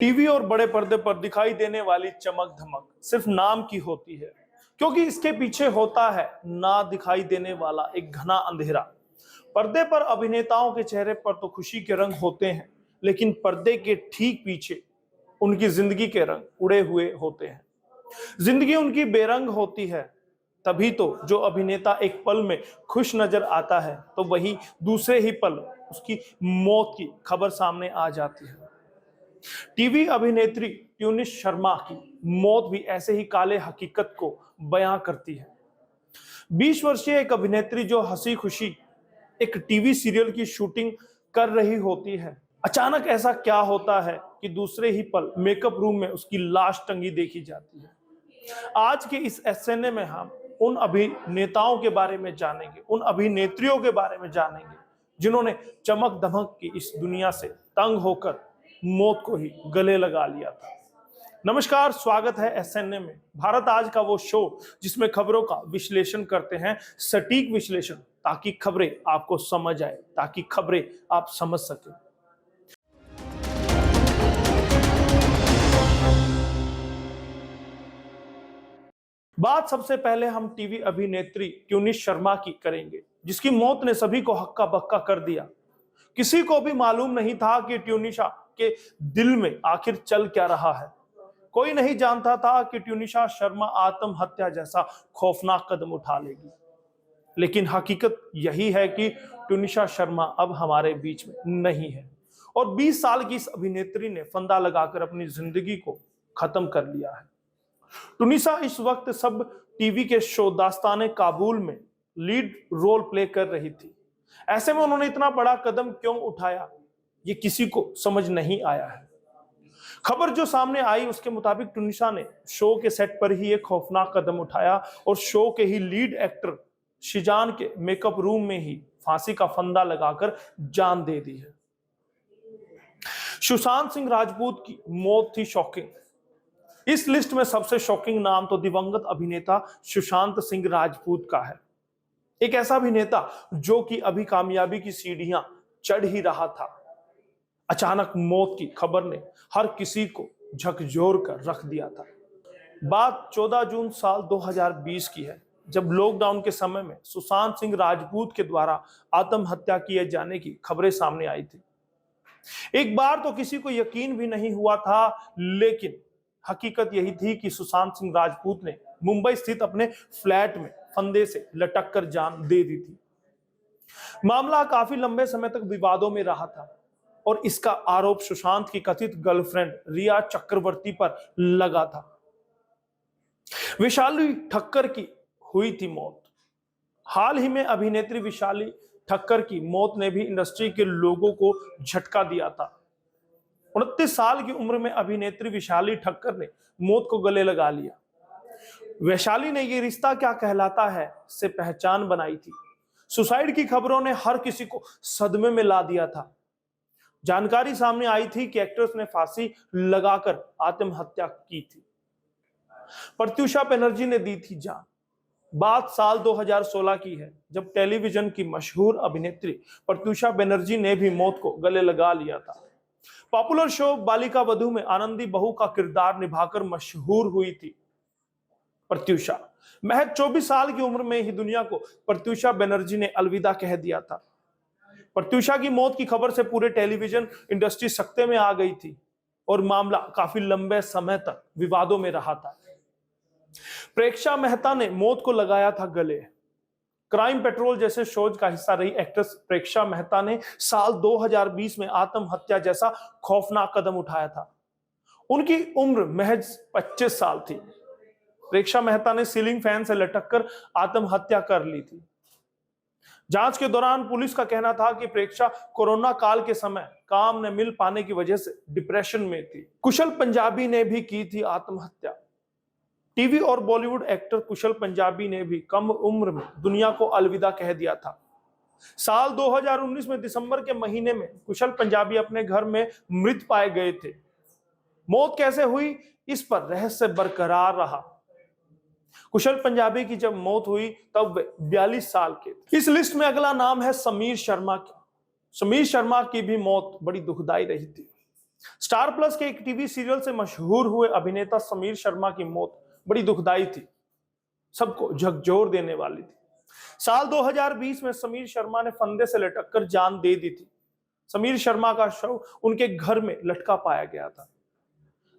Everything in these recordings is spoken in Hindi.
टीवी और बड़े पर्दे पर दिखाई देने वाली चमक धमक सिर्फ नाम की होती है, क्योंकि इसके पीछे होता है ना दिखाई देने वाला एक घना अंधेरा। पर्दे पर अभिनेताओं के चेहरे पर तो खुशी के रंग होते हैं, लेकिन पर्दे के ठीक पीछे उनकी जिंदगी के रंग उड़े हुए होते हैं। जिंदगी उनकी बेरंग होती है। तभी तो जो अभिनेता एक पल में खुश नजर आता है, तो वही दूसरे ही पल उसकी मौत की खबर सामने आ जाती है। टीवी अभिनेत्री ट्यूनिस शर्मा की मौत भी ऐसे ही काले हकीकत को बयां करती है। 20 वर्षीय एक अभिनेत्री जो हंसी खुशी एक टीवी सीरियल की शूटिंग कर रही होती है, अचानक ऐसा क्या होता है कि दूसरे ही पल मेकअप रूम में उसकी लाश टंगी देखी जाती है। आज के इस एसएनए में हम उन अभिनेताओं के बारे में जानेंगे, उन अभिनेत्रियों के बारे में जानेंगे जिन्होंने चमक दमक की इस दुनिया से तंग होकर मौत को ही गले लगा लिया था। नमस्कार, स्वागत है एसएनए में, भारत आज का वो शो जिसमें खबरों का विश्लेषण करते हैं, सटीक विश्लेषण, ताकि खबरें आपको समझ आए, ताकि खबरें आप समझ सके। बात सबसे पहले हम टीवी अभिनेत्री ट्यूनिस शर्मा की करेंगे, जिसकी मौत ने सभी को हक्का बक्का कर दिया। किसी को भी मालूम नहीं था कि ट्यूनिशा के दिल में आखिर चल क्या रहा है। कोई नहीं जानता था कि ट्यूनिशा शर्मा आत्महत्या जैसा खौफनाक कदम उठा लेगी। लेकिन हकीकत यही है कि ट्यूनिशा शर्मा अब हमारे बीच में नहीं है और 20 साल की इस अभिनेत्री ने फंदा लगाकर अपनी जिंदगी को खत्म कर लिया है। ट्यूनिशा इस वक्त सब टीवी के शो दास्ताने काबुल में लीड रोल प्ले कर रही थी। ऐसे में उन्होंने इतना बड़ा कदम क्यों उठाया, ये किसी को समझ नहीं आया है। खबर जो सामने आई उसके मुताबिक ट्यूनिशा ने शो के सेट पर ही एक खौफनाक कदम उठाया और शो के ही लीड एक्टर शिजान के मेकअप रूम में ही फांसी का फंदा लगाकर जान दे दी है। सुशांत सिंह राजपूत की मौत थी शॉकिंग। इस लिस्ट में सबसे शॉकिंग नाम तो दिवंगत अभिनेता सुशांत सिंह राजपूत का है। एक ऐसा अभिनेता जो कि अभी कामयाबी की सीढ़ियां चढ़ ही रहा था। अचानक मौत की खबर ने हर किसी को झकझोर कर रख दिया था। बात 14 जून साल 2020 की है, जब लॉकडाउन के समय में सुशांत सिंह राजपूत के द्वारा आत्महत्या किए जाने की खबरें सामने आई थी। एक बार तो किसी को यकीन भी नहीं हुआ था, लेकिन हकीकत यही थी कि सुशांत सिंह राजपूत ने मुंबई स्थित अपने फ्लैट में फंदे से लटक कर जान दे दी थी। मामला काफी लंबे समय तक विवादों में रहा था और इसका आरोप सुशांत की कथित गर्लफ्रेंड रिया चक्रवर्ती पर लगा था। विशाली ठक्कर की हुई थी मौत। हाल ही में अभिनेत्री विशाली ठक्कर की मौत ने भी इंडस्ट्री के लोगों को झटका दिया था। 29 साल की उम्र में अभिनेत्री विशाली ठक्कर ने मौत को गले लगा लिया। वैशाली ने ये रिश्ता क्या कहलाता है से पहचान बनाई थी। सुसाइड की खबरों ने हर किसी को सदमे में ला दिया था। जानकारी सामने आई थी कि एक्ट्रेस ने फांसी लगाकर आत्महत्या की थी। प्रत्यूषा बनर्जी ने दी थी जान। बात साल 2016 की है, जब टेलीविजन की मशहूर अभिनेत्री प्रत्यूषा बनर्जी ने भी मौत को गले लगा लिया था। पॉपुलर शो बालिका वधू में आनंदी बहू का किरदार निभाकर मशहूर हुई थी प्रत्यूषा। महज 24 साल की उम्र में ही दुनिया को प्रत्यूषा बनर्जी ने अलविदा कह दिया था। प्रत्यूषा की मौत की खबर से पूरे टेलीविजन इंडस्ट्री सकते में आ गई थी और मामला काफी लंबे समय तक विवादों में रहा था। प्रेक्षा मेहता ने मौत को लगाया था गले। क्राइम पेट्रोल जैसे शोज का हिस्सा रही एक्ट्रेस प्रेक्षा मेहता ने साल 2020 में आत्महत्या जैसा खौफनाक कदम उठाया था। उनकी उम्र महज 25 साल थी। प्रेक्षा मेहता ने सीलिंग फैन से लटककर आत्महत्या कर ली थी। जांच के दौरान पुलिस का कहना था कि प्रेक्षा कोरोना काल के समय काम न मिल पाने की वजह से डिप्रेशन में थी। कुशल पंजाबी ने भी की थी आत्महत्या। टीवी और बॉलीवुड एक्टर कुशल पंजाबी ने भी कम उम्र में दुनिया को अलविदा कह दिया था। साल 2019 में दिसंबर के महीने में कुशल पंजाबी अपने घर में मृत पाए गए थे। मौत कैसे हुई, इस पर रहस्य बरकरार रहा। कुशल पंजाबी की जब मौत हुई तब वे 42 साल के थे। इस लिस्ट में अगला नाम है समीर शर्मा की। समीर शर्मा की भी मौत बड़ी दुखदाई रही थी। स्टार प्लस के एक टीवी सीरियल से मशहूर हुए अभिनेता समीर शर्मा की मौत बड़ी दुखदाई थी, सबको झकझोर देने वाली थी। साल 2020 में समीर शर्मा ने फंदे से लटक कर जान दे दी थी। समीर शर्मा का शव उनके घर में लटका पाया गया था।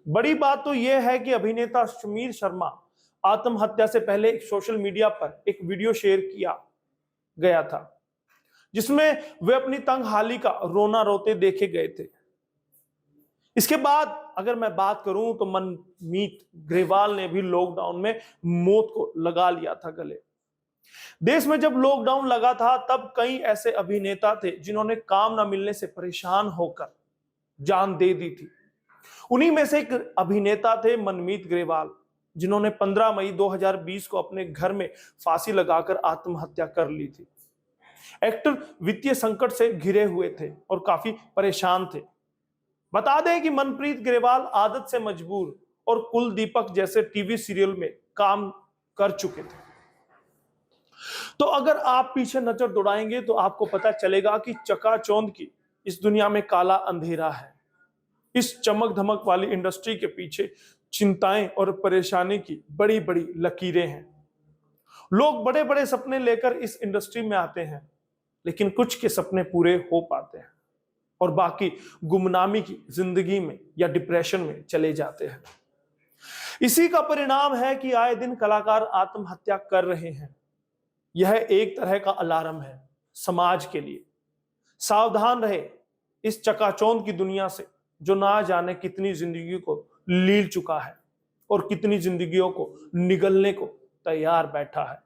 बड़ी बात तो यह है कि अभिनेता समीर शर्मा आत्महत्या से पहले एक सोशल मीडिया पर एक वीडियो शेयर किया गया था, जिसमें वे अपनी तंगहाली का रोना रोते देखे गए थे। इसके बाद अगर मैं बात करूं तो मनमीत ग्रेवाल ने भी लॉकडाउन में मौत को लगा लिया था गले। देश में जब लॉकडाउन लगा था तब कई ऐसे अभिनेता थे जिन्होंने काम न मिलने से परेशान होकर जान दे दी थी। उन्हीं में से एक अभिनेता थे मनमीत ग्रेवाल, जिन्होंने 15 मई 2020 को अपने घर में फांसी लगाकर आत्महत्या कर ली थी। एक्टर वित्तीय संकट से घिरे हुए थे और काफी परेशान थे। बता दें कि मनप्रीत ग्रेवाल आदत से मजबूर और कुलदीपक जैसे टीवी सीरियल में काम कर चुके थे। तो अगर आप पीछे नजर दौड़ाएंगे तो आपको पता चलेगा कि चकाचौंध की इस दुनिया में काला अंधेरा है। इस चमक धमक वाली इंडस्ट्री के पीछे चिंताएं और परेशानी की बड़ी बड़ी लकीरें हैं। लोग बड़े बड़े सपने लेकर इस इंडस्ट्री में आते हैं, लेकिन कुछ के सपने पूरे हो पाते हैं और बाकी गुमनामी की जिंदगी में या डिप्रेशन में चले जाते हैं। इसी का परिणाम है कि आए दिन कलाकार आत्महत्या कर रहे हैं। यह एक तरह का अलार्म है समाज के लिए। सावधान रहे इस चकाचौंध की दुनिया से, जो ना जाने कितनी जिंदगी को लील चुका है और कितनी जिंदगियों को निगलने को तैयार बैठा है।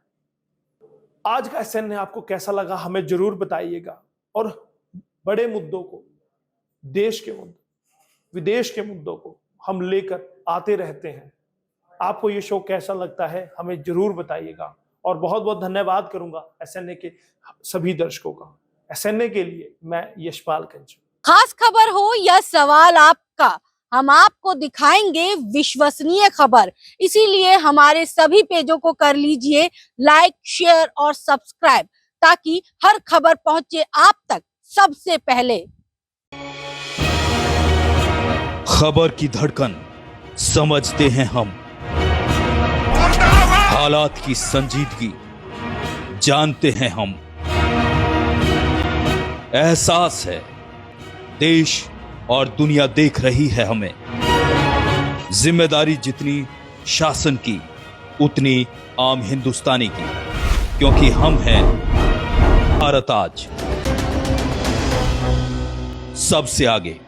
आज का एसएन आपको कैसा लगा हमें जरूर बताइएगा। और बड़े मुद्दों को, देश के मुद्दे, विदेश के मुद्दों को हम लेकर आते रहते हैं। आपको ये शो कैसा लगता है हमें जरूर बताइएगा। और बहुत बहुत धन्यवाद करूंगा एसएनए के सभी दर्शकों का। एसएनए के लिए मैं यशपाल कंचन। खास खबर हो या सवाल आपका, हम आपको दिखाएंगे विश्वसनीय खबर। इसीलिए हमारे सभी पेजों को कर लीजिए लाइक, शेयर और सब्सक्राइब, ताकि हर खबर पहुंचे आप तक सबसे पहले। खबर की धड़कन समझते हैं हम, हालात की संजीदगी जानते हैं हम। एहसास है देश और दुनिया देख रही है हमें। जिम्मेदारी जितनी शासन की, उतनी आम हिंदुस्तानी की, क्योंकि हम हैं भारत आज सबसे आगे।